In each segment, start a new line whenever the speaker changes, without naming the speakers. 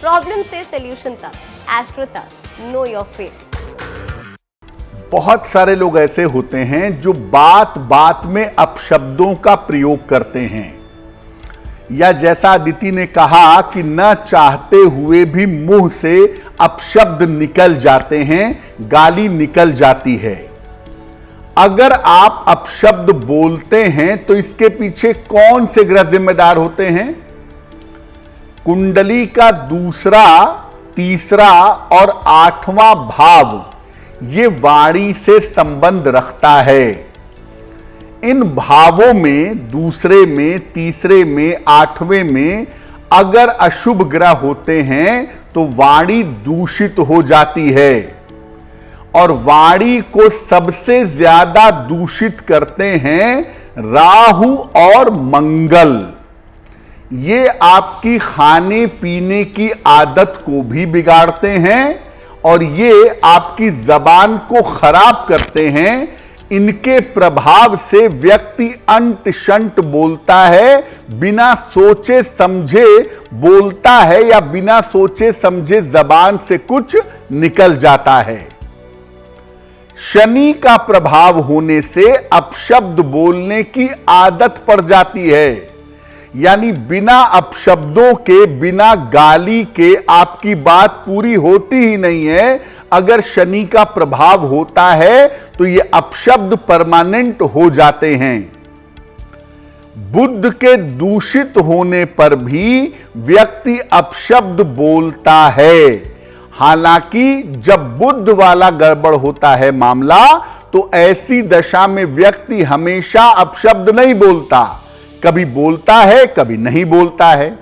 Problem से solution तक, astro तक, नो योर फेट।
बहुत सारे लोग ऐसे होते हैं जो बात बात में अपशब्दों का प्रयोग करते हैं, या जैसा अदिति ने कहा कि न चाहते हुए भी मुंह से अपशब्द निकल जाते हैं, गाली निकल जाती है। अगर आप अपशब्द बोलते हैं तो इसके पीछे कौन से ग्रह जिम्मेदार होते हैं? कुंडली का दूसरा, तीसरा और 8वां भाव ये वाणी से संबंध रखता है। इन भावों में, दूसरे में, तीसरे में, 8वें में अगर अशुभ ग्रह होते हैं तो वाणी दूषित हो जाती है। और वाणी को सबसे ज्यादा दूषित करते हैं राहु और मंगल। ये आपकी खाने पीने की आदत को भी बिगाड़ते हैं और ये आपकी जबान को खराब करते हैं। इनके प्रभाव से व्यक्ति अंट शंट बोलता है, बिना सोचे समझे बोलता है, या बिना सोचे समझे जबान से कुछ निकल जाता है। शनि का प्रभाव होने से अपशब्द बोलने की आदत पड़ जाती है, यानी बिना अपशब्दों के, बिना गाली के आपकी बात पूरी होती ही नहीं है। अगर शनि का प्रभाव होता है तो ये अपशब्द परमानेंट हो जाते हैं। बुध के दूषित होने पर भी व्यक्ति अपशब्द बोलता है। हालांकि जब बुध वाला गड़बड़ होता है मामला, तो ऐसी दशा में व्यक्ति हमेशा अपशब्द नहीं बोलता, कभी बोलता है कभी नहीं बोलता है।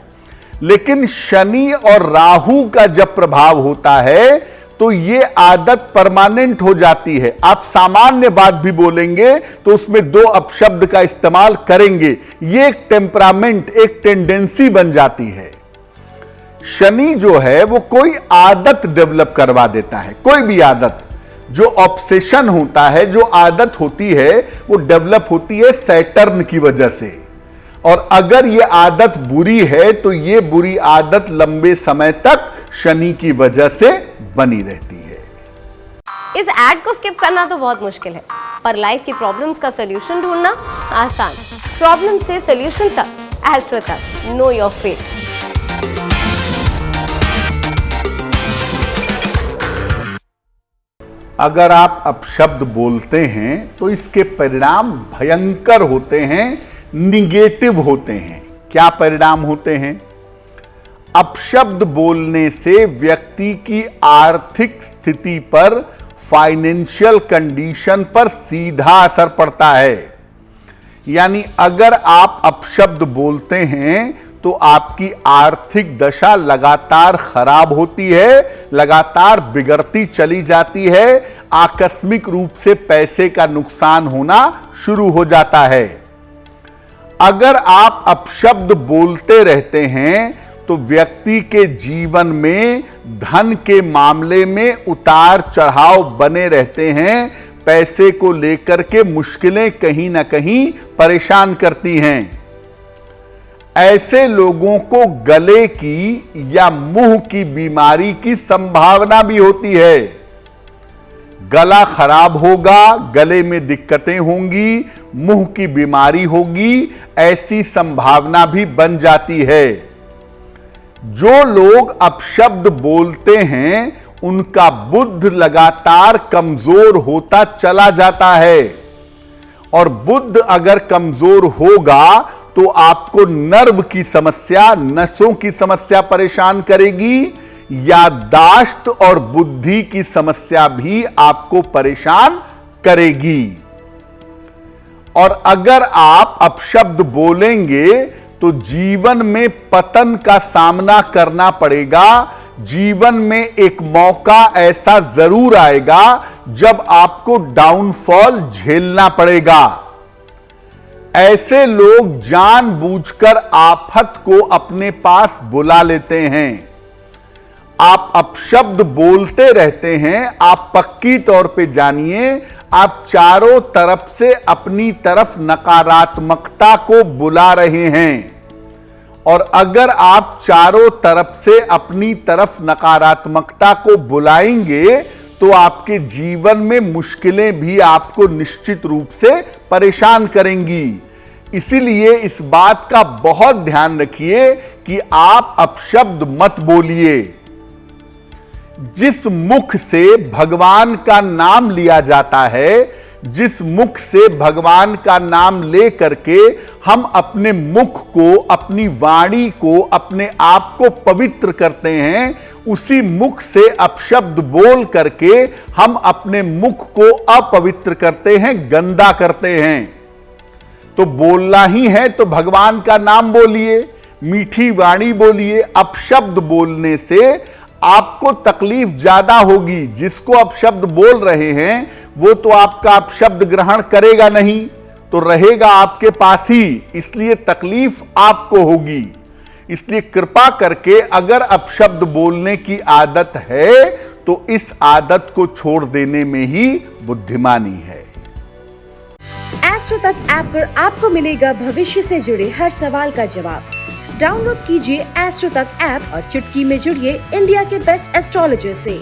लेकिन शनि और राहु का जब प्रभाव होता है तो ये आदत परमानेंट हो जाती है। आप सामान्य बात भी बोलेंगे तो उसमें 2 अपशब्द का इस्तेमाल करेंगे। ये एक टेम्परामेंट, एक टेंडेंसी बन जाती है। शनि जो है वो कोई आदत डेवलप करवा देता है। कोई भी आदत, जो ऑब्सेशन होता है, जो आदत होती है, वो डेवलप होती है सैटर्न की वजह से। और अगर ये आदत बुरी है तो ये बुरी आदत लंबे समय तक शनि की वजह से बनी रहती है।
इस एड को स्किप करना तो बहुत मुश्किल है, पर लाइफ की प्रॉब्लम्स का सॉल्यूशन ढूंढना आसान। प्रॉब्लम से सॉल्यूशन तक, एस्ट्रो तक, नो योर फेट।
अगर आप अपशब्द बोलते हैं तो इसके परिणाम भयंकर होते हैं, निगेटिव होते हैं। क्या परिणाम होते हैं? अपशब्द बोलने से व्यक्ति की आर्थिक स्थिति पर, फाइनेंशियल कंडीशन पर सीधा असर पड़ता है। यानी अगर आप अपशब्द बोलते हैं तो आपकी आर्थिक दशा लगातार खराब होती है, लगातार बिगड़ती चली जाती है। आकस्मिक रूप से पैसे का नुकसान होना शुरू हो जाता है। अगर आप अपशब्द बोलते रहते हैं तो व्यक्ति के जीवन में धन के मामले में उतार चढ़ाव बने रहते हैं। पैसे को लेकर के मुश्किलें कहीं ना कहीं परेशान करती हैं। ऐसे लोगों को गले की या मुंह की बीमारी की संभावना भी होती है। गला खराब होगा, गले में दिक्कतें होंगी, मुंह की बीमारी होगी, ऐसी संभावना भी बन जाती है। जो लोग अपशब्द बोलते हैं उनका बुद्ध लगातार कमजोर होता चला जाता है। और बुद्ध अगर कमजोर होगा तो आपको नर्व की समस्या, नसों की समस्या परेशान करेगी। याददाश्त और बुद्धि की समस्या भी आपको परेशान करेगी। और अगर आप अपशब्द बोलेंगे तो जीवन में पतन का सामना करना पड़ेगा। जीवन में एक मौका ऐसा जरूर आएगा जब आपको डाउनफॉल झेलना पड़ेगा। ऐसे लोग जानबूझकर आफत को अपने पास बुला लेते हैं। आप अपशब्द बोलते रहते हैं, आप पक्की तौर पे जानिए, आप चारों तरफ से अपनी तरफ नकारात्मकता को बुला रहे हैं। और अगर आप चारों तरफ से अपनी तरफ नकारात्मकता को बुलाएंगे तो आपके जीवन में मुश्किलें भी आपको निश्चित रूप से परेशान करेंगी। इसीलिए इस बात का बहुत ध्यान रखिए कि आप अपशब्द मत बोलिए। जिस मुख से भगवान का नाम लिया जाता है, जिस मुख से भगवान का नाम ले करके हम अपने मुख को, अपनी वाणी को, अपने आप को पवित्र करते हैं, उसी मुख से अपशब्द बोल करके हम अपने मुख को अपवित्र करते हैं, गंदा करते हैं। तो बोलना ही है तो भगवान का नाम बोलिए, मीठी वाणी बोलिए। अपशब्द बोलने से आपको तकलीफ ज्यादा होगी। जिसको अपशब्द बोल रहे हैं वो तो आपका अपशब्द ग्रहण करेगा नहीं, तो रहेगा आपके पास ही, इसलिए तकलीफ आपको होगी। इसलिए कृपा करके अगर अपशब्द बोलने की आदत है तो इस आदत को छोड़ देने में ही बुद्धिमानी है।
एस्ट्रो तक ऐप पर आपको मिलेगा भविष्य से जुड़े हर सवाल का जवाब। डाउनलोड कीजिए एस्ट्रो तक ऐप और चुटकी में जुड़िए इंडिया के बेस्ट एस्ट्रोलॉजर से।